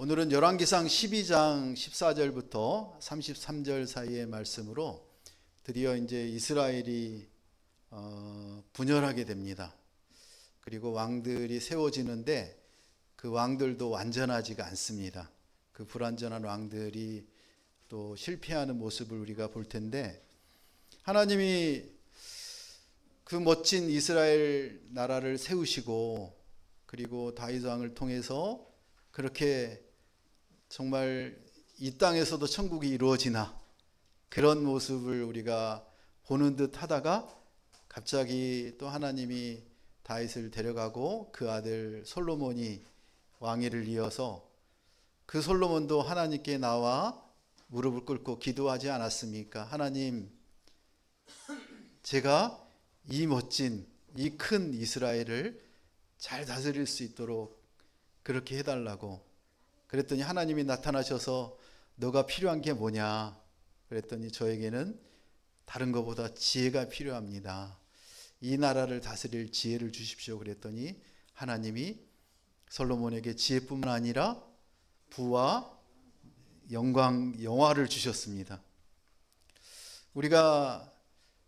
오늘은 열왕기상 12장 14절부터 33절 사이의 말씀으로 드디어 이제 이스라엘이 분열하게 됩니다. 그리고 왕들이 세워지는데 그 왕들도 완전하지가 않습니다. 그 불완전한 왕들이 또 실패하는 모습을 우리가 볼 텐데, 하나님이 그 멋진 이스라엘 나라를 세우시고 그리고 다윗 왕을 통해서 그렇게 정말 이 땅에서도 천국이 이루어지나 그런 모습을 우리가 보는 듯 하다가 갑자기 또 하나님이 다윗을 데려가고 그 아들 솔로몬이 왕위를 이어서, 그 솔로몬도 하나님께 나와 무릎을 꿇고 기도하지 않았습니까? 하나님, 제가 이 멋진 이 큰 이스라엘을 잘 다스릴 수 있도록 그렇게 해달라고. 그랬더니 하나님이 나타나셔서 너가 필요한 게 뭐냐? 그랬더니 저에게는 다른 것보다 지혜가 필요합니다. 이 나라를 다스릴 지혜를 주십시오. 그랬더니 하나님이 솔로몬에게 지혜뿐만 아니라 부와 영광, 영화를 주셨습니다. 우리가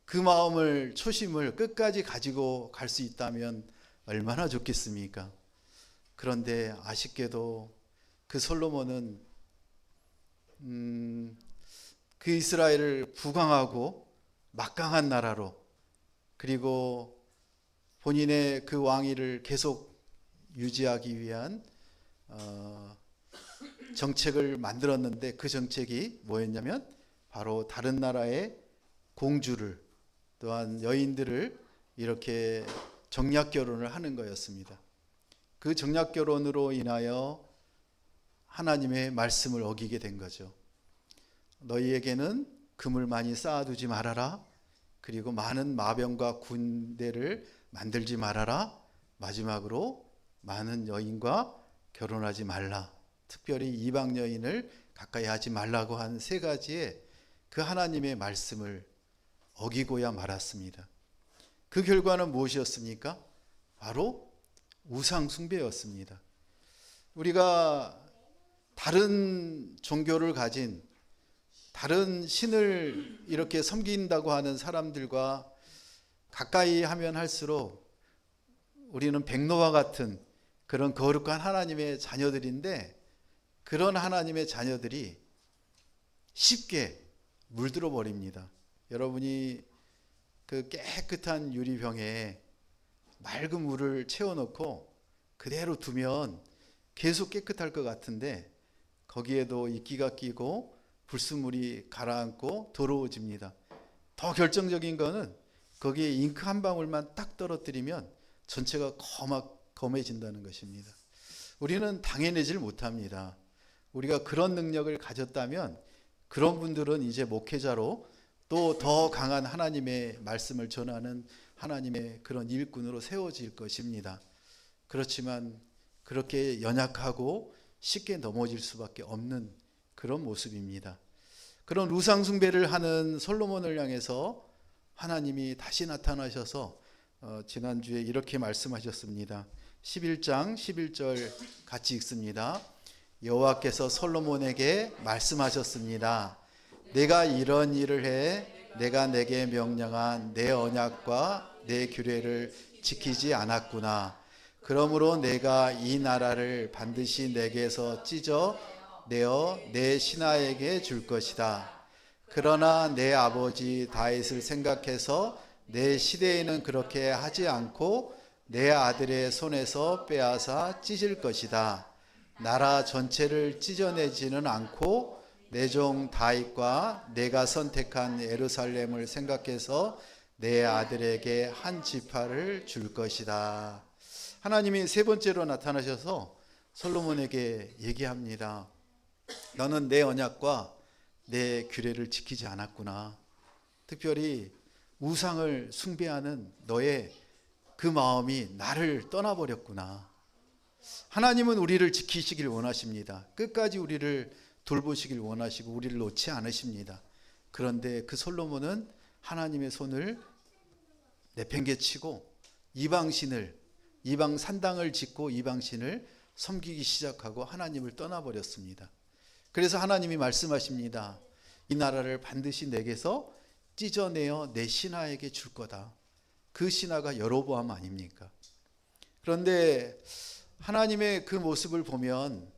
그 마음을, 초심을 끝까지 가지고 갈 수 있다면 얼마나 좋겠습니까? 그런데 아쉽게도 그 솔로몬은 그 이스라엘을 부강하고 막강한 나라로, 그리고 본인의 그 왕위를 계속 유지하기 위한 정책을 만들었는데, 그 정책이 뭐였냐면 바로 다른 나라의 공주를, 또한 여인들을 이렇게 정략 결혼을 하는 거였습니다. 그 정략 결혼으로 인하여 하나님의 말씀을 어기게 된 거죠. 너희에게는 금을 많이 쌓아두지 말아라. 그리고 많은 마병과 군대를 만들지 말아라. 마지막으로 많은 여인과 결혼하지 말라. 특별히 이방 여인을 가까이 하지 말라고 한 세 가지의 그 하나님의 말씀을 어기고야 말았습니다. 그 결과는 무엇이었습니까? 바로 우상 숭배였습니다. 우리가 다른 종교를 가진, 다른 신을 이렇게 섬긴다고 하는 사람들과 가까이 하면 할수록 우리는 백로와 같은 그런 거룩한 하나님의 자녀들인데, 그런 하나님의 자녀들이 쉽게 물들어 버립니다. 여러분이 그 깨끗한 유리병에 맑은 물을 채워놓고 그대로 두면 계속 깨끗할 것 같은데, 거기에도 이끼가 끼고 불순물이 가라앉고 더러워집니다. 더 결정적인 거는 거기에 잉크 한 방울만 딱 떨어뜨리면 전체가 검해진다는 것입니다. 우리는 당해내질 못합니다. 우리가 그런 능력을 가졌다면 그런 분들은 이제 목회자로 또 더 강한 하나님의 말씀을 전하는 하나님의 그런 일꾼으로 세워질 것입니다. 그렇지만 그렇게 연약하고 쉽게 넘어질 수밖에 없는 그런 모습입니다. 그런 우상 숭배를 하는 솔로몬을 향해서 하나님이 다시 나타나셔서 지난주에 이렇게 말씀하셨습니다. 11장 11절 같이 읽습니다. 여호와께서 솔로몬에게 말씀하셨습니다. 내가 이런 일을 해 내가 내게 명령한 내 언약과 내 규례를 지키지 않았구나. 그러므로 내가 이 나라를 반드시 내게서 찢어내어 내 신하에게 줄 것이다. 그러나 내 아버지 다윗을 생각해서 내 시대에는 그렇게 하지 않고 내 아들의 손에서 빼앗아 찢을 것이다. 나라 전체를 찢어내지는 않고 내 종 다윗과 내가 선택한 예루살렘을 생각해서 내 아들에게 한 지파를 줄 것이다. 하나님이 세 번째로 나타나셔서 솔로몬에게 얘기합니다. 너는 내 언약과 내 규례를 지키지 않았구나. 특별히 우상을 숭배하는 너의 그 마음이 나를 떠나버렸구나. 하나님은 우리를 지키시길 원하십니다. 끝까지 우리를 돌보시길 원하시고 우리를 놓지 않으십니다. 그런데 그 솔로몬은 하나님의 손을 내팽개치고 이방 산당을 짓고 이방신을 섬기기 시작하고 하나님을 떠나버렸습니다. 그래서 하나님이 말씀하십니다. 이 나라를 반드시 내게서 찢어내어 내 신하에게 줄 거다. 그 신하가 여로보암 아닙니까? 그런데 하나님의 그 모습을 보면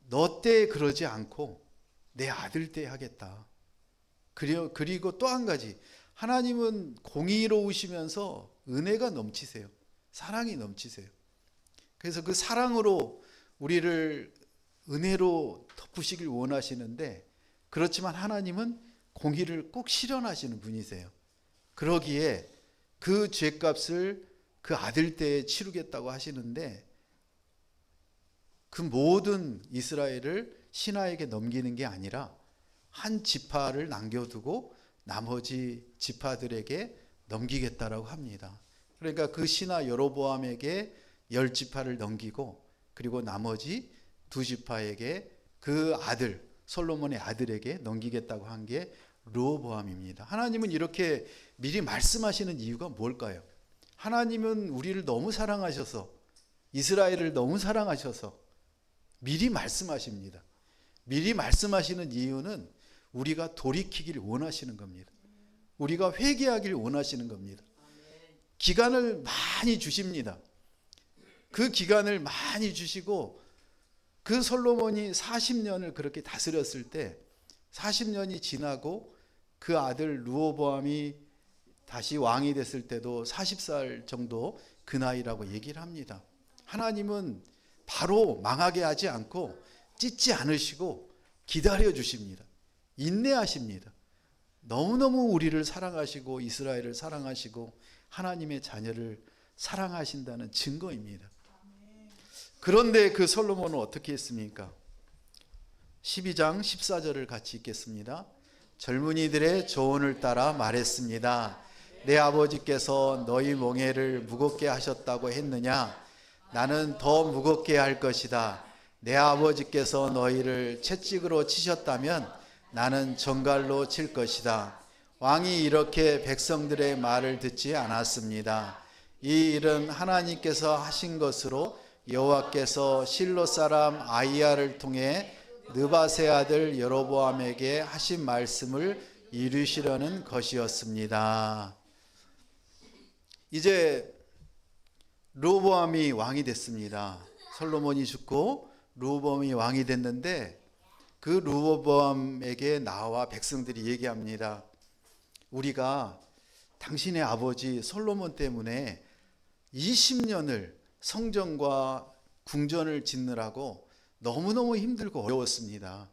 너 때 그러지 않고 내 아들 때 하겠다. 그리고 또 한 가지, 하나님은 공의로우시면서 은혜가 넘치세요. 사랑이 넘치세요. 그래서 그 사랑으로 우리를 은혜로 덮으시길 원하시는데, 그렇지만 하나님은 공의를 꼭 실현하시는 분이세요. 그러기에 그 죄값을 그 아들 때에 치르겠다고 하시는데, 그 모든 이스라엘을 신하에게 넘기는 게 아니라 한 지파를 남겨두고 나머지 지파들에게 넘기겠다라고 합니다. 그러니까 그 신하 여로보암에게 10지파를 넘기고, 그리고 나머지 2지파에게 그 아들 솔로몬의 아들에게 넘기겠다고 한 게 르호보암입니다. 하나님은 이렇게 미리 말씀하시는 이유가 뭘까요? 하나님은 우리를 너무 사랑하셔서, 이스라엘을 너무 사랑하셔서 미리 말씀하십니다. 미리 말씀하시는 이유는 우리가 돌이키길 원하시는 겁니다. 우리가 회개하길 원하시는 겁니다. 기간을 많이 주십니다. 그 기간을 많이 주시고, 그 솔로몬이 40년을 그렇게 다스렸을 때 40년이 지나고 그 아들 르호보암이 다시 왕이 됐을 때도 40살 정도 그 나이라고 얘기를 합니다. 하나님은 바로 망하게 하지 않고 찢지 않으시고 기다려 주십니다. 인내하십니다. 너무너무 우리를 사랑하시고 이스라엘을 사랑하시고 하나님의 자녀를 사랑하신다는 증거입니다. 그런데 그 솔로몬은 어떻게 했습니까? 12장 14절을 같이 읽겠습니다. 젊은이들의 조언을 따라 말했습니다. 내 아버지께서 너희 멍에를 무겁게 하셨다고 했느냐? 나는 더 무겁게 할 것이다. 내 아버지께서 너희를 채찍으로 치셨다면 나는 정갈로 칠 것이다. 왕이 이렇게 백성들의 말을 듣지 않았습니다. 이 일은 하나님께서 하신 것으로 여호와께서 실로 사람 아히야를 통해 느밧의 아들 여로보암에게 하신 말씀을 이루시려는 것이었습니다. 이제 르호보암이 왕이 됐습니다. 솔로몬이 죽고 르호보암이 왕이 됐는데, 그 르호보암에게 나와 백성들이 얘기합니다. 우리가 당신의 아버지 솔로몬 때문에 20년을 성전과 궁전을 짓느라고 너무너무 힘들고 어려웠습니다.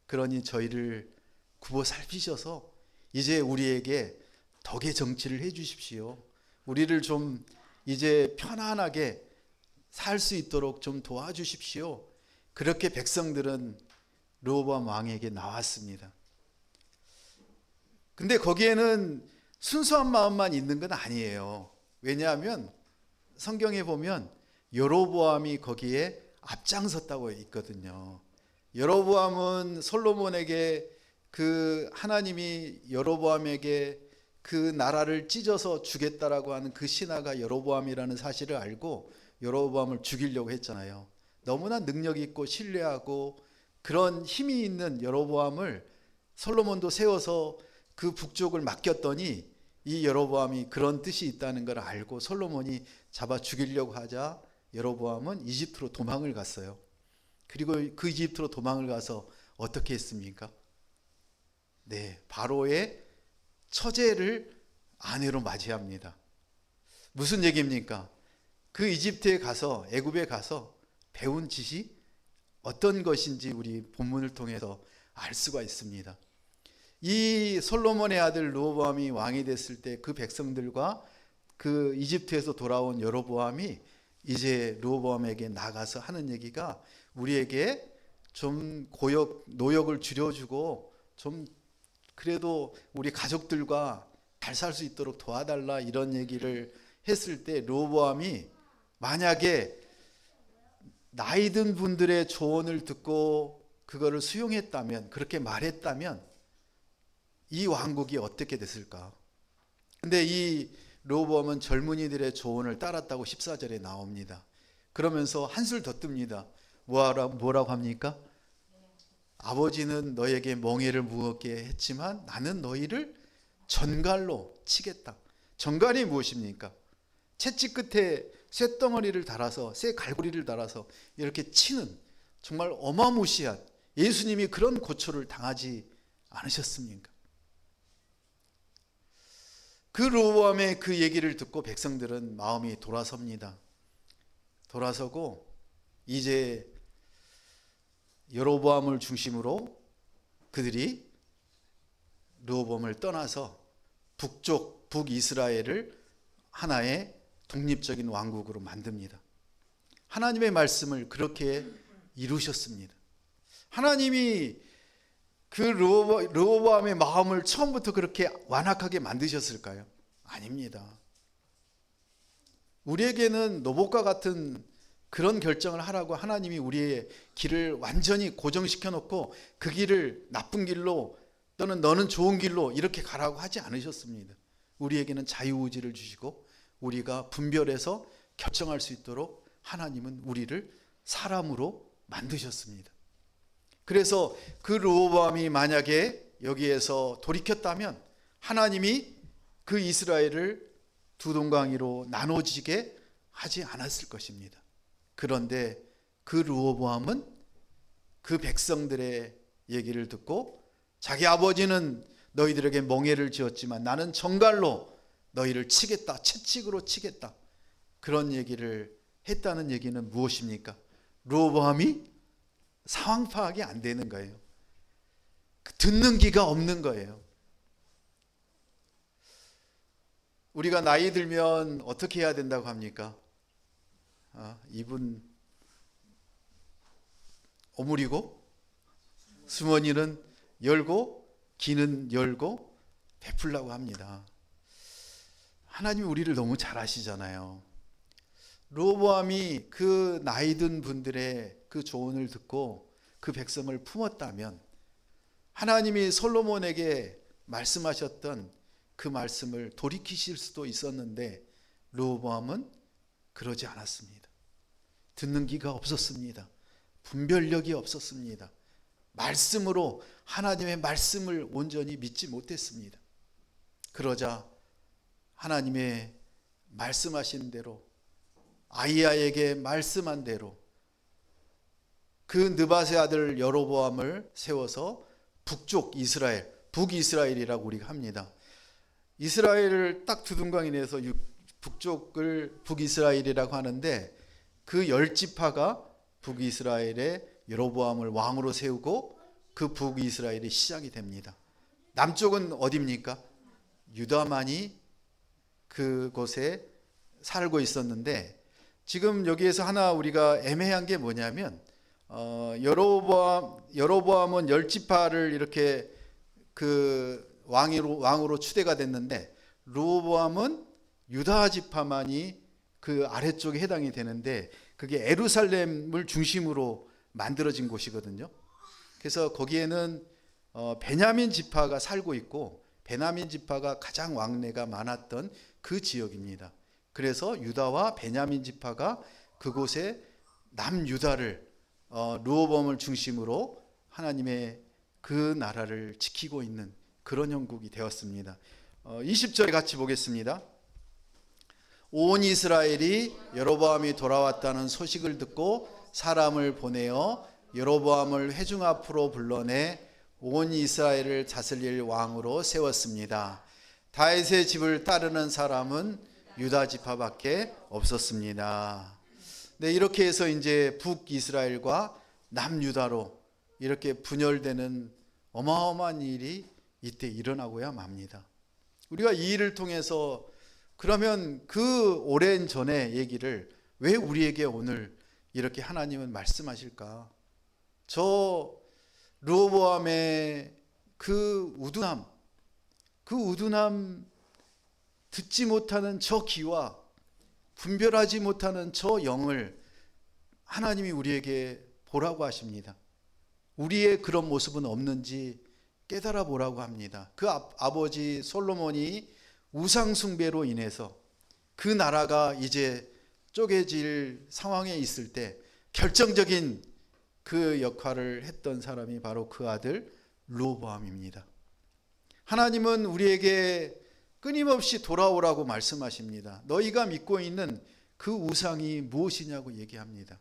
그러니 저희를 굽어 살피셔서 이제 우리에게 덕의 정치를 해 주십시오. 우리를 좀 이제 편안하게 살 수 있도록 좀 도와주십시오. 그렇게 백성들은 르호보암 왕에게 나왔습니다. 근데 거기에는 순수한 마음만 있는 건 아니에요. 왜냐하면 성경에 보면 여로보암이 거기에 앞장섰다고 있거든요. 여로보암은 솔로몬에게 그 하나님이 여로보암에게 그 나라를 찢어서 주겠다라고 하는 그 신하가 여로보암이라는 사실을 알고 여로보암을 죽이려고 했잖아요. 너무나 능력 있고 신뢰하고 그런 힘이 있는 여로보암을 솔로몬도 세워서 그 북쪽을 맡겼더니, 이 여로보암이 그런 뜻이 있다는 걸 알고 솔로몬이 잡아 죽이려고 하자 여로보암은 이집트로 도망을 갔어요. 그리고 그 이집트로 도망을 가서 어떻게 했습니까? 네, 바로의 처제를 아내로 맞이합니다. 무슨 얘기입니까? 그 이집트에 가서, 애굽에 가서 배운 지식 어떤 것인지 우리 본문을 통해서 알 수가 있습니다. 이 솔로몬의 아들 르호보암이 왕이 됐을 때 그 백성들과 그 이집트에서 돌아온 여로보암이 이제 르호보암에게 나가서 하는 얘기가, 우리에게 좀 노역을 줄여주고 좀 그래도 우리 가족들과 잘 살 수 있도록 도와달라, 이런 얘기를 했을 때 르호보암이 만약에 나이 든 분들의 조언을 듣고 그거를 수용했다면, 그렇게 말했다면 이 왕국이 어떻게 됐을까? 근데 이 르호보암은 젊은이들의 조언을 따랐다고 14절에 나옵니다. 그러면서 한술 더 뜹니다. 뭐라고 합니까? 아버지는 너에게 멍에를 무겁게 했지만 나는 너희를 전갈로 치겠다. 전갈이 무엇입니까? 채찍 끝에 쇳덩어리를 달아서, 쇠 갈고리를 달아서 이렇게 치는, 정말 어마무시한, 예수님이 그런 고초를 당하지 않으셨습니까? 그 르호보암의 그 얘기를 듣고 백성들은 마음이 돌아섭니다. 돌아서고 이제 여로보암을 중심으로 그들이 르호보암을 떠나서 북쪽 북이스라엘을 하나의 독립적인 왕국으로 만듭니다. 하나님의 말씀을 그렇게 이루셨습니다. 하나님이 그 르호보암의 마음을 처음부터 그렇게 완악하게 만드셨을까요? 아닙니다. 우리에게는 노봇과 같은 그런 결정을 하라고 하나님이 우리의 길을 완전히 고정시켜 놓고 그 길을 나쁜 길로 또는 너는 좋은 길로 이렇게 가라고 하지 않으셨습니다. 우리에게는 자유의지를 주시고 우리가 분별해서 결정할 수 있도록 하나님은 우리를 사람으로 만드셨습니다. 그래서 그 르호보암이 만약에 여기에서 돌이켰다면 하나님이 그 이스라엘을 두 동강이로 나눠지게 하지 않았을 것입니다. 그런데 그 르호보암은 그 백성들의 얘기를 듣고 자기 아버지는 너희들에게 멍에를 지었지만 나는 정갈로 너희를 치겠다, 채찍으로 치겠다, 그런 얘기를 했다는 얘기는 무엇입니까? 르호보암이 상황 파악이 안 되는 거예요. 듣는 귀가 없는 거예요. 우리가 나이 들면 어떻게 해야 된다고 합니까? 입은 오므리고 주머니는 열고 귀는 열고 베풀라고 합니다. 하나님이 우리를 너무 잘 아시잖아요. 르호보암이 그 나이든 분들의 그 조언을 듣고 그 백성을 품었다면 하나님이 솔로몬에게 말씀하셨던 그 말씀을 돌이키실 수도 있었는데 르호보암은 그러지 않았습니다. 듣는 귀가 없었습니다. 분별력이 없었습니다. 말씀으로 하나님의 말씀을 온전히 믿지 못했습니다. 그러자 하나님의 말씀하신 대로 아히야에게 말씀한 대로 그 느밧의 아들 여로보암을 세워서 북쪽 이스라엘, 북이스라엘이라고 우리가 합니다. 이스라엘을 딱 두 둥강이 내서 북쪽을 북이스라엘이라고 하는데 그 10지파가 북이스라엘에 여로보암을 왕으로 세우고 그 북이스라엘이 시작이 됩니다. 남쪽은 어디입니까? 유다만이 그곳에 살고 있었는데 지금 여기에서 하나 우리가 애매한 게 뭐냐면 여로보암은 10지파를 이렇게 그 왕으로 추대가 됐는데 르호보암은 유다 지파만이 그 아래쪽에 해당이 되는데 그게 예루살렘을 중심으로 만들어진 곳이거든요. 그래서 거기에는 베냐민 지파가 살고 있고 베냐민 지파가 가장 왕래가 많았던 그 지역입니다. 그래서 유다와 베냐민 지파가 그곳에 남유다를 르호보암을 중심으로 하나님의 그 나라를 지키고 있는 그런 형국이 되었습니다. 20절에 같이 보겠습니다. 온 이스라엘이 여로보암이 돌아왔다는 소식을 듣고 사람을 보내어 여로보암을 회중 앞으로 불러내 온 이스라엘을 다스릴 왕으로 세웠습니다. 다윗의 집을 따르는 사람은 유다 지파밖에 없었습니다. 네, 이렇게 해서 이제 북이스라엘과 남유다로 이렇게 분열되는 어마어마한 일이 이때 일어나고야 맙니다. 우리가 이 일을 통해서 그러면 그 오랜 전의 얘기를 왜 우리에게 오늘 이렇게 하나님은 말씀하실까? 저 르호보암의 그 우둔함 듣지 못하는 저 귀와 분별하지 못하는 저 영을 하나님이 우리에게 보라고 하십니다. 우리의 그런 모습은 없는지 깨달아 보라고 합니다. 그 아버지 솔로몬이 우상 숭배로 인해서 그 나라가 이제 쪼개질 상황에 있을 때 결정적인 그 역할을 했던 사람이 바로 그 아들 르호보암입니다. 하나님은 우리에게 끊임없이 돌아오라고 말씀하십니다. 너희가 믿고 있는 그 우상이 무엇이냐고 얘기합니다.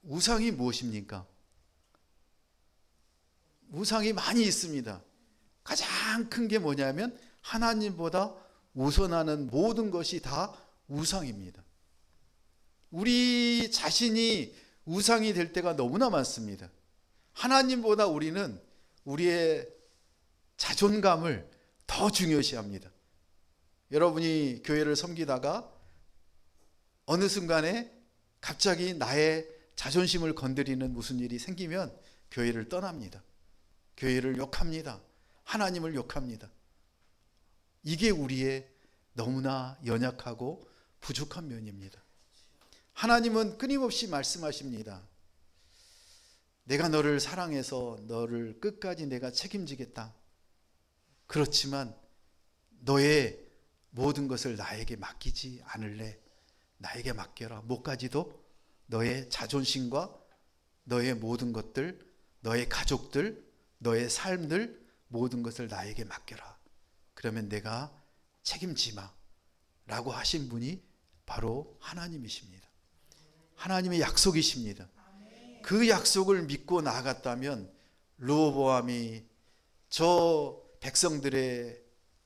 우상이 무엇입니까? 우상이 많이 있습니다. 가장 큰 게 뭐냐면 하나님보다 우선하는 모든 것이 다 우상입니다. 우리 자신이 우상이 될 때가 너무나 많습니다. 하나님보다 우리는 우리의 자존감을 더 중요시합니다. 여러분이 교회를 섬기다가 어느 순간에 갑자기 나의 자존심을 건드리는 무슨 일이 생기면 교회를 떠납니다. 교회를 욕합니다. 하나님을 욕합니다. 이게 우리의 너무나 연약하고 부족한 면입니다. 하나님은 끊임없이 말씀하십니다. 내가 너를 사랑해서 너를 끝까지 내가 책임지겠다. 그렇지만 너의 모든 것을 나에게 맡기지 않을래. 나에게 맡겨라. 뭐까지도? 너의 자존심과 너의 모든 것들, 너의 가족들, 너의 삶들 모든 것을 나에게 맡겨라. 그러면 내가 책임지마 라고 하신 분이 바로 하나님이십니다. 하나님의 약속이십니다. 그 약속을 믿고 나아갔다면 르호보암이 저 백성들의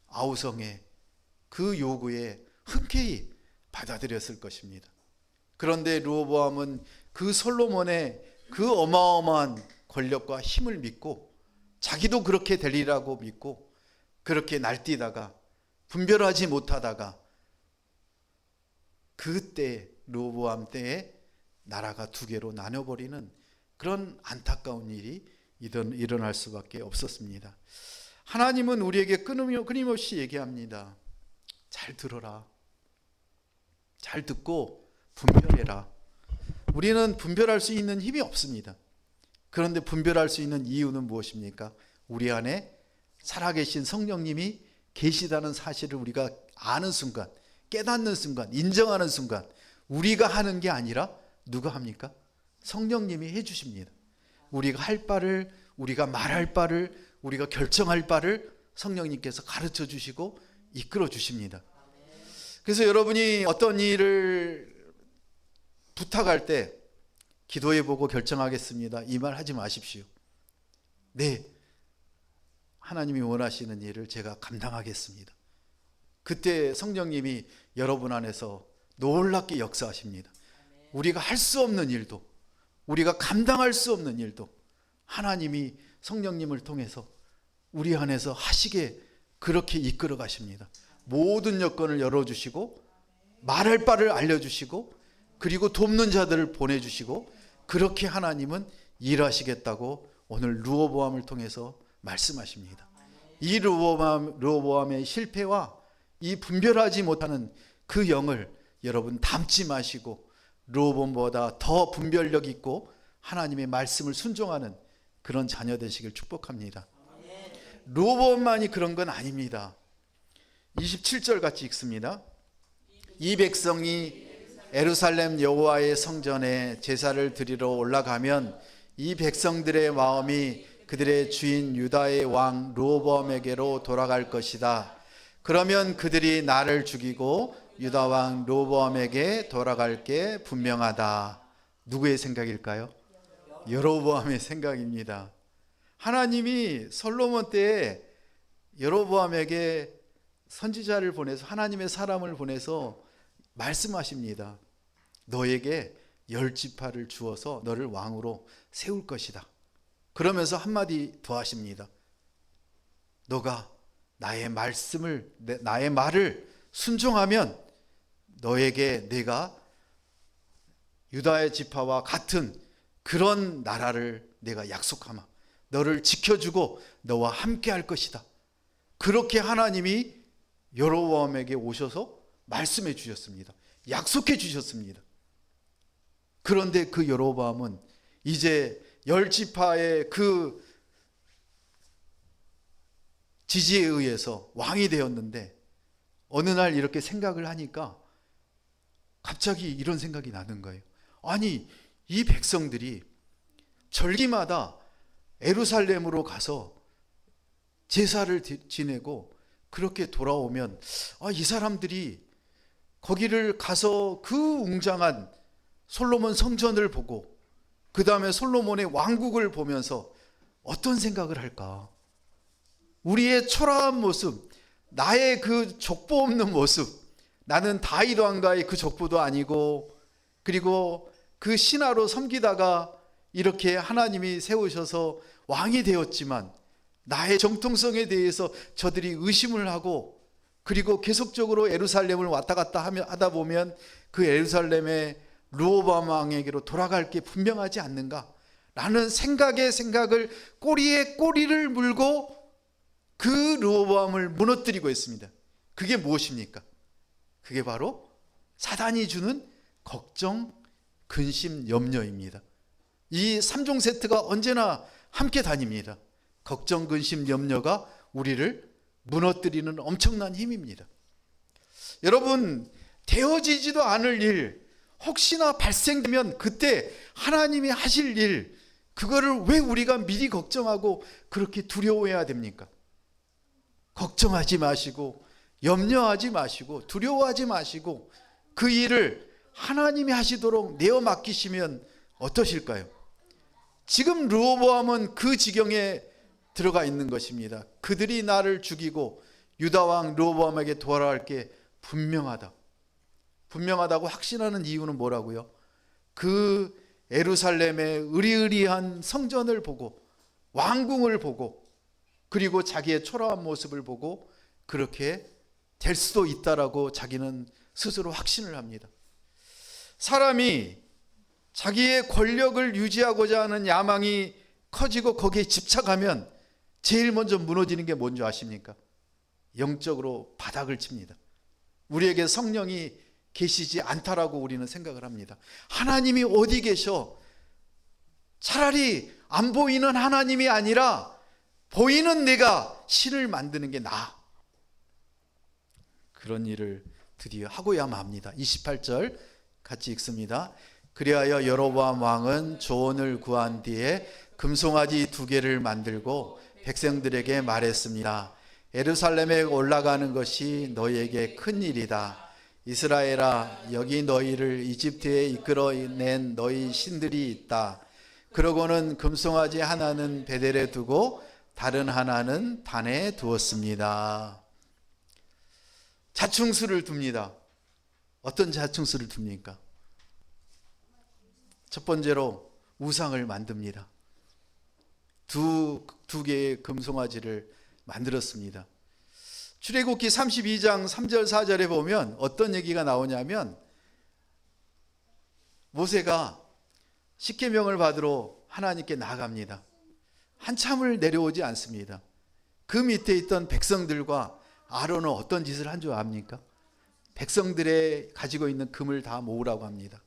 아우성에 그 요구에 흔쾌히 받아들였을 것입니다. 그런데 르호보암은 그 솔로몬의 그 어마어마한 권력과 힘을 믿고 자기도 그렇게 되리라고 믿고 그렇게 날뛰다가 분별하지 못하다가 그때 르호보암 때에 나라가 두 개로 나눠버리는 그런 안타까운 일이 일어날 수밖에 없었습니다. 하나님은 우리에게 끊임없이 얘기합니다. 잘 들어라. 잘 듣고 분별해라. 우리는 분별할 수 있는 힘이 없습니다. 그런데 분별할 수 있는 이유는 무엇입니까? 우리 안에 살아계신 성령님이 계시다는 사실을 우리가 아는 순간, 깨닫는 순간, 인정하는 순간 우리가 하는 게 아니라 누가 합니까? 성령님이 해주십니다. 우리가 할 바를, 우리가 말할 바를, 우리가 결정할 바를 성령님께서 가르쳐 주시고 이끌어 주십니다. 그래서 여러분이 어떤 일을 부탁할 때 기도해 보고 결정하겠습니다. 이 말 하지 마십시오. 네, 하나님이 원하시는 일을 제가 감당하겠습니다. 그때 성령님이 여러분 안에서 놀랍게 역사하십니다. 우리가 할 수 없는 일도, 우리가 감당할 수 없는 일도 하나님이 성령님을 통해서 우리 안에서 하시게 그렇게 이끌어 가십니다. 모든 여건을 열어주시고 말할 바를 알려주시고 그리고 돕는 자들을 보내주시고 그렇게 하나님은 일하시겠다고 오늘 르호보암을 통해서 말씀하십니다. 이 르호보암의 실패와 이 분별하지 못하는 그 영을 여러분 담지 마시고 르호보암보다 더 분별력 있고 하나님의 말씀을 순종하는 그런 자녀 되시길 축복합니다. 르호보암만이 그런 건 아닙니다. 27절 같이 읽습니다. 이 백성이 예루살렘 여호와의 성전에 제사를 드리러 올라가면 이 백성들의 마음이 그들의 주인 유다의 왕 르호보암에게로 돌아갈 것이다. 그러면 그들이 나를 죽이고 유다 왕 르호보암에게 돌아갈 게 분명하다. 누구의 생각일까요? 여로보암의 생각입니다. 하나님이 솔로몬 때에 여로보암에게 선지자를 보내서 하나님의 사람을 보내서 말씀하십니다. 너에게 10지파를 주어서 너를 왕으로 세울 것이다. 그러면서 한마디 더 하십니다. 너가 나의 말을 순종하면 너에게 내가 유다의 지파와 같은 그런 나라를 내가 약속하마. 너를 지켜주고 너와 함께 할 것이다. 그렇게 하나님이 여로보암에게 오셔서 말씀해 주셨습니다. 약속해 주셨습니다. 그런데 그 여로보암은 이제 10지파의 그 지지에 의해서 왕이 되었는데 어느 날 이렇게 생각을 하니까 갑자기 이런 생각이 나는 거예요. 아니, 이 백성들이 절기마다 예루살렘으로 가서 제사를 지내고 그렇게 돌아오면 이 사람들이 거기를 가서 그 웅장한 솔로몬 성전을 보고 그 다음에 솔로몬의 왕국을 보면서 어떤 생각을 할까? 우리의 초라한 모습, 나의 그 족보 없는 모습, 나는 다윗 왕가의 그 족보도 아니고, 그리고 그 신하로 섬기다가 이렇게 하나님이 세우셔서 왕이 되었지만 나의 정통성에 대해서 저들이 의심을 하고, 그리고 계속적으로 예루살렘을 왔다 갔다 하다 보면 그 예루살렘의 르호보암 왕에게로 돌아갈 게 분명하지 않는가 라는 생각을 꼬리에 꼬리를 물고 그 르호보암을 무너뜨리고 있습니다. 그게 무엇입니까? 그게 바로 사단이 주는 걱정, 근심, 염려입니다. 이 3종 세트가 언제나 함께 다닙니다. 걱정, 근심, 염려가 우리를 무너뜨리는 엄청난 힘입니다. 여러분, 되어지지도 않을 일 혹시나 발생되면 그때 하나님이 하실 일, 그거를 왜 우리가 미리 걱정하고 그렇게 두려워해야 됩니까? 걱정하지 마시고 염려하지 마시고 두려워하지 마시고 그 일을 하나님이 하시도록 내어 맡기시면 어떠실까요? 지금 르호보암은 그 지경에 들어가 있는 것입니다. 그들이 나를 죽이고 유다왕 르호보암에게 돌아갈 게 분명하다고 확신하는 이유는 뭐라고요? 그 예루살렘의 으리으리한 성전을 보고 왕궁을 보고 그리고 자기의 초라한 모습을 보고 그렇게 될 수도 있다라고 자기는 스스로 확신을 합니다. 사람이 자기의 권력을 유지하고자 하는 야망이 커지고 거기에 집착하면 제일 먼저 무너지는 게 뭔지 아십니까? 영적으로 바닥을 칩니다. 우리에게 성령이 계시지 않다라고 우리는 생각을 합니다. 하나님이 어디 계셔? 차라리 안 보이는 하나님이 아니라 보이는 내가 신을 만드는 게 나아. 그런 일을 드디어 하고야만 합니다. 28절 같이 읽습니다. 그리하여 여로보암 왕은 조언을 구한 뒤에 금송아지 2개를 만들고 백성들에게 말했습니다. 예루살렘에 올라가는 것이 너희에게 큰 일이다. 이스라엘아, 여기 너희를 이집트에 이끌어낸 너희 신들이 있다. 그러고는 금송아지 하나는 베델에 두고 다른 하나는 단에 두었습니다. 자충수를 둡니다. 어떤 자충수를 둡니까? 첫 번째로 우상을 만듭니다. 두 개의 금송아지를 만들었습니다. 출애굽기 32장 3절 4절에 보면 어떤 얘기가 나오냐면 모세가 십계명을 받으러 하나님께 나아갑니다. 한참을 내려오지 않습니다. 그 밑에 있던 백성들과 아론은 어떤 짓을 한 줄 압니까? 백성들의 가지고 있는 금을 다 모으라고 합니다.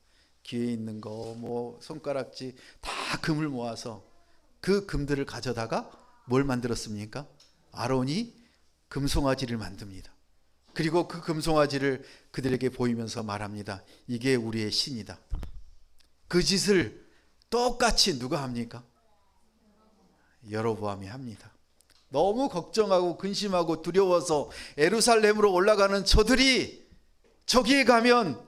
귀에 있는 거, 손가락지 다 금을 모아서 그 금들을 가져다가 뭘 만들었습니까? 아론이 금송아지를 만듭니다. 그리고 그 금송아지를 그들에게 보이면서 말합니다. 이게 우리의 신이다. 그 짓을 똑같이 누가 합니까? 여로보암이 합니다. 너무 걱정하고 근심하고 두려워서 예루살렘으로 올라가는 저들이 저기에 가면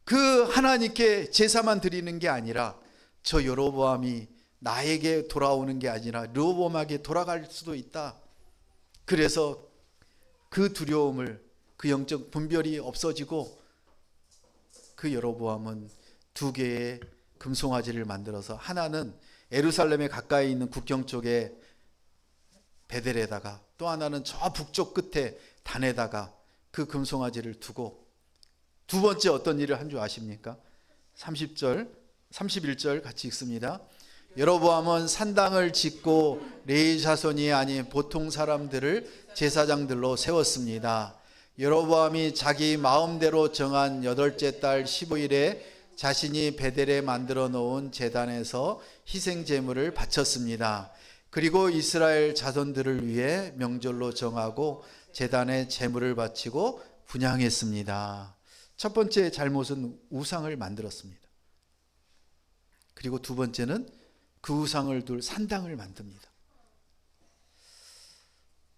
그 하나님께 제사만 드리는 게 아니라 저 여로보암이 나에게 돌아오는 게 아니라 르호보암에게 돌아갈 수도 있다. 그래서 그 두려움을, 그 영적 분별이 없어지고 그 여로보암은 2개의 금송아지를 만들어서 하나는 예루살렘에 가까이 있는 국경 쪽에 베델에다가 또 하나는 저 북쪽 끝에 단에다가 그 금송아지를 두고 두 번째 어떤 일을 한 줄 아십니까? 31절 같이 읽습니다. 여로보암은 산당을 짓고 레위 자손이 아닌 보통 사람들을 제사장들로 세웠습니다. 여로보암이 자기 마음대로 정한 8째 달 15일에 자신이 베델에 만들어 놓은 제단에서 희생 제물을 바쳤습니다. 그리고 이스라엘 자손들을 위해 명절로 정하고 제단에 제물을 바치고 분향했습니다. 첫 번째 잘못은 우상을 만들었습니다. 그리고 두 번째는 그 우상을 둘 산당을 만듭니다.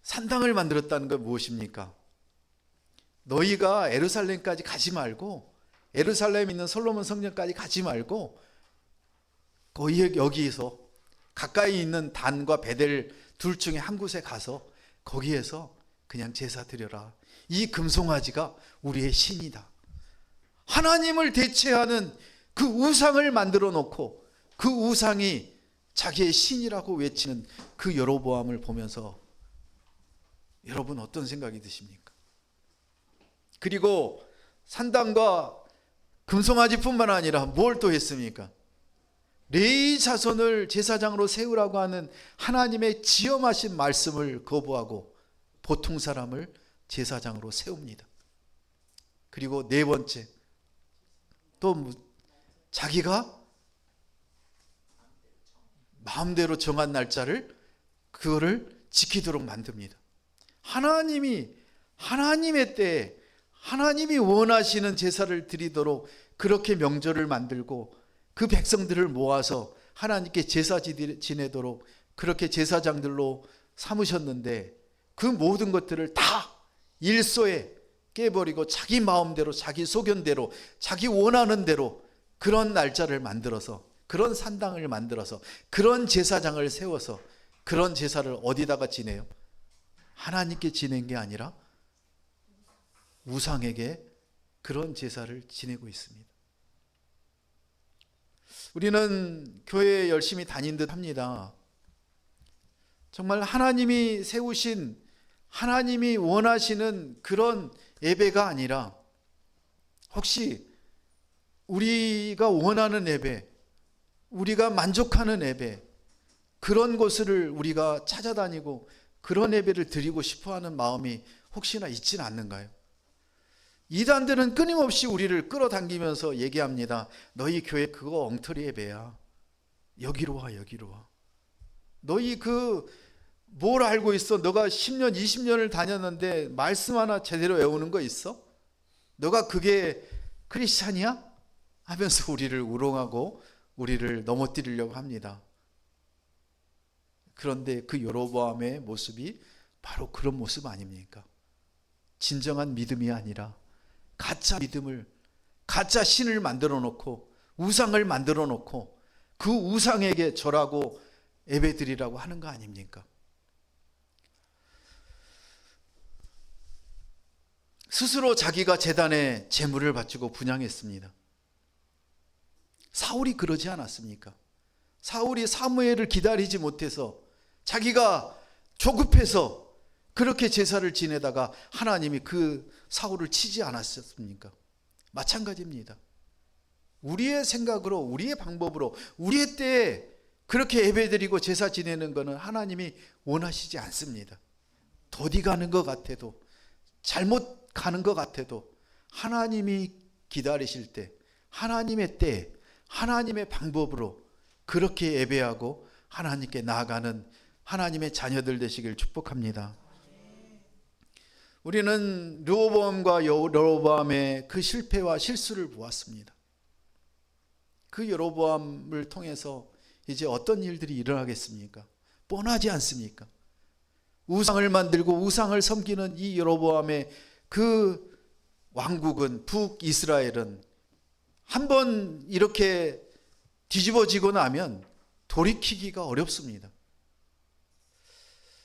산당을 만들었다는 건 무엇입니까? 너희가 예루살렘까지 가지 말고, 예루살렘에 있는 솔로몬 성전까지 가지 말고, 거기 여기에서 가까이 있는 단과 베델 둘 중에 한 곳에 가서 거기에서 그냥 제사 드려라. 이 금송아지가 우리의 신이다. 하나님을 대체하는 그 우상을 만들어 놓고 그 우상이 자기의 신이라고 외치는 그 여로보암을 보면서 여러분 어떤 생각이 드십니까? 그리고 산당과 금송아지뿐만 아니라 뭘 또 했습니까? 레위 자손을 제사장으로 세우라고 하는 하나님의 지엄하신 말씀을 거부하고 보통 사람을 제사장으로 세웁니다. 그리고 네 번째, 또 자기가 마음대로 정한 날짜를 그거를 지키도록 만듭니다. 하나님의 때에 하나님이 원하시는 제사를 드리도록 그렇게 명절을 만들고 그 백성들을 모아서 하나님께 제사 지내도록 그렇게 제사장들로 삼으셨는데 그 모든 것들을 다 일소에 깨버리고 자기 마음대로 자기 소견대로 자기 원하는 대로 그런 날짜를 만들어서 그런 산당을 만들어서 그런 제사장을 세워서 그런 제사를 어디다가 지내요? 하나님께 지낸 게 아니라 우상에게 그런 제사를 지내고 있습니다. 우리는 교회에 열심히 다닌 듯 합니다. 정말 하나님이 세우신 하나님이 원하시는 그런 예배가 아니라 혹시 우리가 원하는 예배, 우리가 만족하는 예배, 그런 곳을 우리가 찾아다니고 그런 예배를 드리고 싶어하는 마음이 혹시나 있지는 않는가요? 이단들은 끊임없이 우리를 끌어당기면서 얘기합니다. 너희 교회 그거 엉터리 예배야. 여기로 와, 여기로 와. 너희 뭘 알고 있어? 너가 10년, 20년을 다녔는데 말씀 하나 제대로 외우는 거 있어? 너가 그게 크리스찬이야? 하면서 우리를 우롱하고 우리를 넘어뜨리려고 합니다. 그런데 그 여로보암의 모습이 바로 그런 모습 아닙니까? 진정한 믿음이 아니라 가짜 믿음을, 가짜 신을 만들어 놓고 우상을 만들어 놓고 그 우상에게 절하고 예배드리라고 하는 거 아닙니까? 스스로 자기가 제단에 제물을 바치고 분향했습니다. 사울이 그러지 않았습니까? 사울이 사무엘을 기다리지 못해서 자기가 조급해서 그렇게 제사를 지내다가 하나님이 그 사울을 치지 않았습니까? 마찬가지입니다. 우리의 생각으로, 우리의 방법으로, 우리의 때에 그렇게 예배드리고 제사 지내는 것은 하나님이 원하시지 않습니다. 더디 가는 것 같아도, 잘못 가는 것 같아도 하나님이 기다리실 때, 하나님의 때에, 하나님의 방법으로 그렇게 예배하고 하나님께 나아가는 하나님의 자녀들 되시길 축복합니다. 우리는 르호보암과 여로보암의 그 실패와 실수를 보았습니다. 그 여로보암을 통해서 이제 어떤 일들이 일어나겠습니까? 뻔하지 않습니까? 우상을 만들고 우상을 섬기는 이 여로보암의 그 왕국은, 북이스라엘은 한번 이렇게 뒤집어지고 나면 돌이키기가 어렵습니다.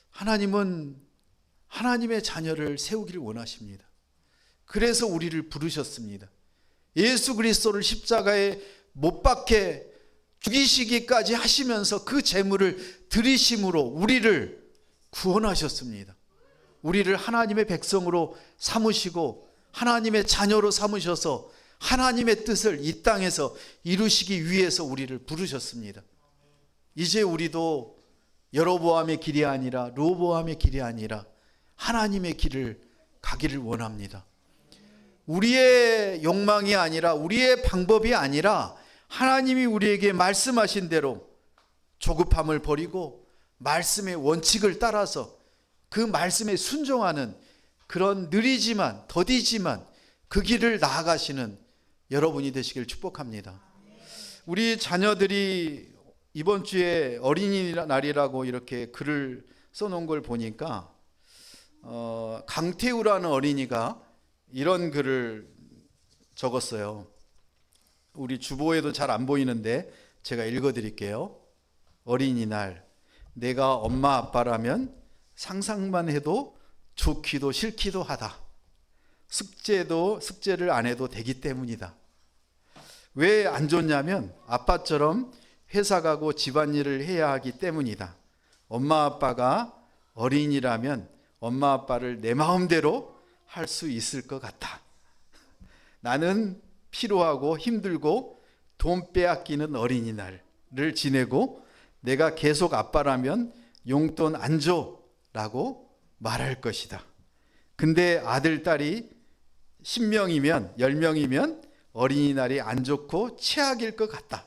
하나님은 하나님의 자녀를 세우기를 원하십니다. 그래서 우리를 부르셨습니다. 예수 그리스도를 십자가에 못 박혀 죽이시기까지 하시면서 그 제물을 드리심으로 우리를 구원하셨습니다. 우리를 하나님의 백성으로 삼으시고 하나님의 자녀로 삼으셔서 하나님의 뜻을 이 땅에서 이루시기 위해서 우리를 부르셨습니다. 이제 우리도 여로보암의 길이 아니라 르호보암의 길이 아니라 하나님의 길을 가기를 원합니다. 우리의 욕망이 아니라 우리의 방법이 아니라 하나님이 우리에게 말씀하신 대로 조급함을 버리고 말씀의 원칙을 따라서 그 말씀에 순종하는 그런 느리지만 더디지만 그 길을 나아가시는 여러분이 되시길 축복합니다. 우리 자녀들이 이번 주에 어린이날이라고 이렇게 글을 써놓은 걸 보니까 강태우라는 어린이가 이런 글을 적었어요. 우리 주보에도 잘 안 보이는데 제가 읽어드릴게요. 어린이날, 내가 엄마 아빠라면 상상만 해도 좋기도 싫기도 하다. 숙제를 안 해도 되기 때문이다. 왜 안 좋냐면 아빠처럼 회사 가고 집안일을 해야 하기 때문이다. 엄마 아빠가 어린이라면 엄마 아빠를 내 마음대로 할 수 있을 것 같아. 나는 피로하고 힘들고 돈 빼앗기는 어린이날을 지내고 내가 계속 아빠라면 용돈 안 줘 라고 말할 것이다. 근데 아들, 딸이 10명이면 10명이면 어린이날이 안 좋고 최악일 것 같다.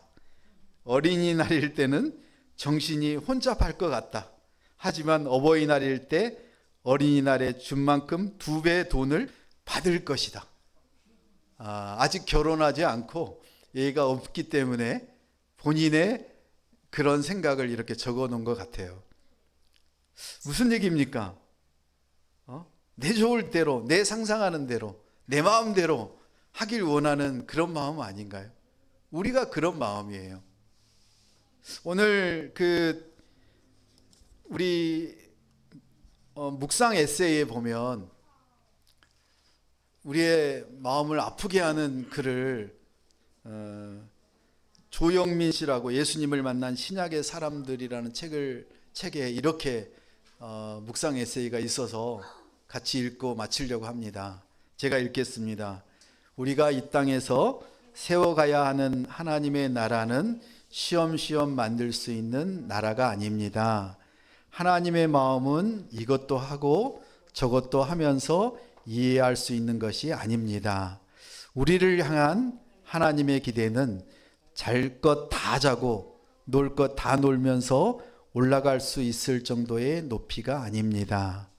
어린이날일 때는 정신이 혼잡할 것 같다. 하지만 어버이날일 때 어린이날에 준 만큼 2배 돈을 받을 것이다. 아직 결혼하지 않고 애가 없기 때문에 본인의 그런 생각을 이렇게 적어 놓은 것 같아요. 무슨 얘기입니까? 내 좋을 대로, 내 상상하는 대로, 내 마음대로 하길 원하는 그런 마음 아닌가요? 우리가 그런 마음이에요. 오늘 우리 묵상 에세이에 보면 우리의 마음을 아프게 하는 글을 조영민 씨라고 예수님을 만난 신약의 사람들이라는 책에 이렇게 묵상 에세이가 있어서 같이 읽고 마치려고 합니다. 제가 읽겠습니다. 우리가 이 땅에서 세워가야 하는 하나님의 나라는 쉬엄쉬엄 만들 수 있는 나라가 아닙니다. 하나님의 마음은 이것도 하고 저것도 하면서 이해할 수 있는 것이 아닙니다. 우리를 향한 하나님의 기대는 잘 것 다 자고 놀 것 다 놀면서 올라갈 수 있을 정도의 높이가 아닙니다.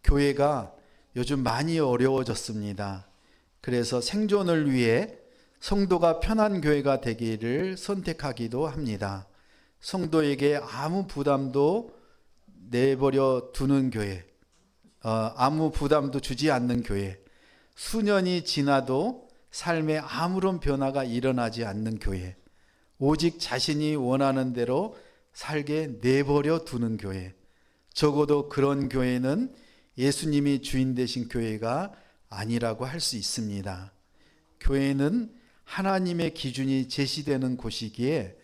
교회가 요즘 많이 어려워졌습니다. 그래서 생존을 위해 성도가 편한 교회가 되기를 선택하기도 합니다. 성도에게 아무 부담도 내버려 두는 교회, 아무 부담도 주지 않는 교회, 수년이 지나도 삶에 아무런 변화가 일어나지 않는 교회, 오직 자신이 원하는 대로 살게 내버려 두는 교회, 적어도 그런 교회는 예수님이 주인 되신 교회가 아니라고 할 수 있습니다. 교회는 하나님의 기준이 제시되는 곳이기에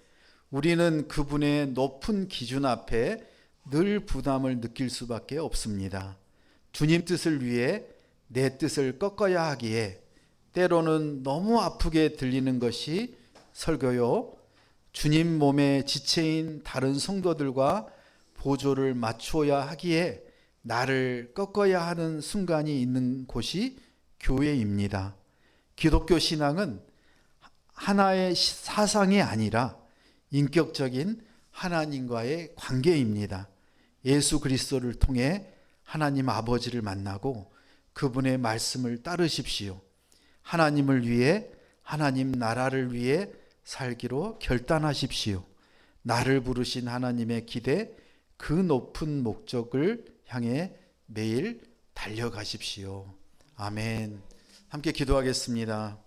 우리는 그분의 높은 기준 앞에 늘 부담을 느낄 수밖에 없습니다. 주님 뜻을 위해 내 뜻을 꺾어야 하기에 때로는 너무 아프게 들리는 것이 설교요. 주님 몸의 지체인 다른 성도들과 보조를 맞추어야 하기에 나를 꺾어야 하는 순간이 있는 곳이 교회입니다. 기독교 신앙은 하나의 사상이 아니라 인격적인 하나님과의 관계입니다. 예수 그리스도를 통해 하나님 아버지를 만나고 그분의 말씀을 따르십시오. 하나님을 위해, 하나님 나라를 위해 살기로 결단하십시오. 나를 부르신 하나님의 기대, 그 높은 목적을 향해 매일 달려가십시오. 아멘. 함께 기도하겠습니다.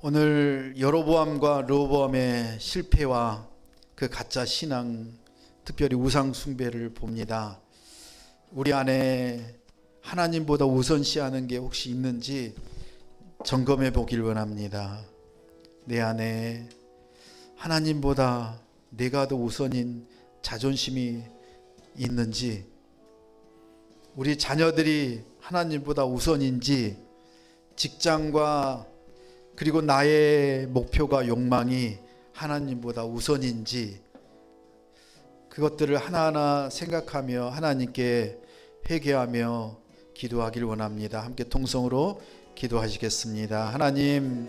오늘 여로보암과 르호보암의 실패와 그 가짜 신앙, 특별히 우상 숭배를 봅니다. 우리 안에 하나님보다 우선시하는 게 혹시 있는지 점검해 보길 원합니다. 내 안에 하나님보다 내가 더 우선인 자존심이 있는지, 우리 자녀들이 하나님보다 우선인지, 직장과 그리고 나의 목표가 욕망이 하나님보다 우선인지, 그것들을 하나하나 생각하며 하나님께 회개하며 기도하길 원합니다. 함께 통성으로 기도하시겠습니다. 하나님,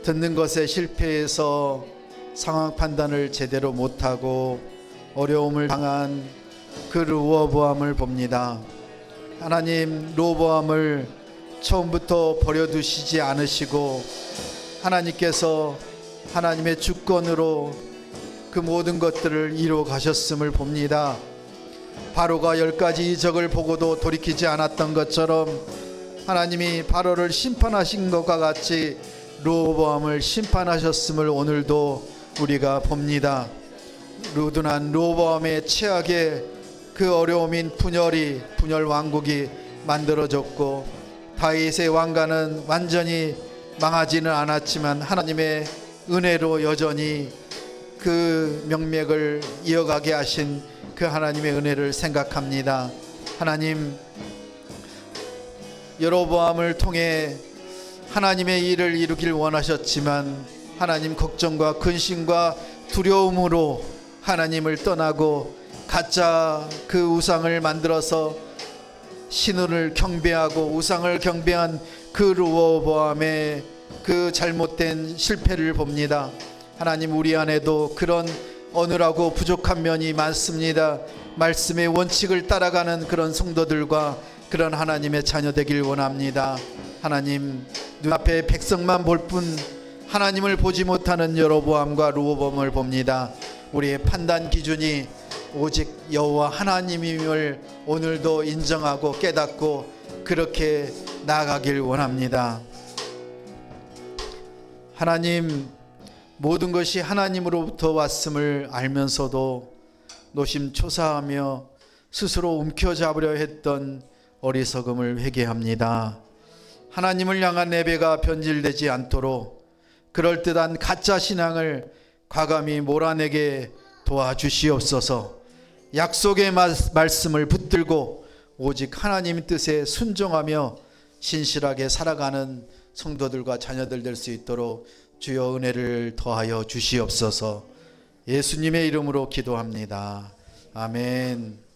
듣는 것에 실패해서 상황 판단을 제대로 못하고 어려움을 당한 그 르호보암을 봅니다. 하나님 로보암을 처음부터 버려두시지 않으시고 하나님께서 하나님의 주권으로 그 모든 것들을 이루어 가셨음을 봅니다. 바로가 10가지 이적을 보고도 돌이키지 않았던 것처럼 하나님이 바로를 심판하신 것과 같이 로보암을 심판하셨음을 오늘도 우리가 봅니다. 루드난 로보암의 최악의 그 어려움인 분열 왕국이 만들어졌고 다윗의 왕가는 완전히 망하지는 않았지만 하나님의 은혜로 여전히 그 명맥을 이어가게 하신 그 하나님의 은혜를 생각합니다. 하나님, 여로보암을 통해 하나님의 일을 이루길 원하셨지만 하나님 걱정과 근심과 두려움으로 하나님을 떠나고 가짜 그 우상을 만들어서 신을 경배하고 우상을 경배한 그 르호보암의 그 잘못된 실패를 봅니다. 하나님, 우리 안에도 그런 어느라고 부족한 면이 많습니다. 말씀의 원칙을 따라가는 그런 성도들과 그런 하나님의 자녀 되길 원합니다. 하나님, 눈앞에 백성만 볼 뿐 하나님을 보지 못하는 여로보암과 르호보암을 봅니다. 우리의 판단 기준이 오직 여호와 하나님임을 오늘도 인정하고 깨닫고 그렇게 나아가길 원합니다. 하나님, 모든 것이 하나님으로부터 왔음을 알면서도 노심초사하며 스스로 움켜잡으려 했던 어리석음을 회개합니다. 하나님을 향한 예배가 변질되지 않도록 그럴듯한 가짜 신앙을 과감히 몰아내게 도와주시옵소서. 약속의 말씀을 붙들고 오직 하나님 뜻에 순종하며 신실하게 살아가는 성도들과 자녀들 될 수 있도록 주여 은혜를 더하여 주시옵소서. 예수님의 이름으로 기도합니다. 아멘.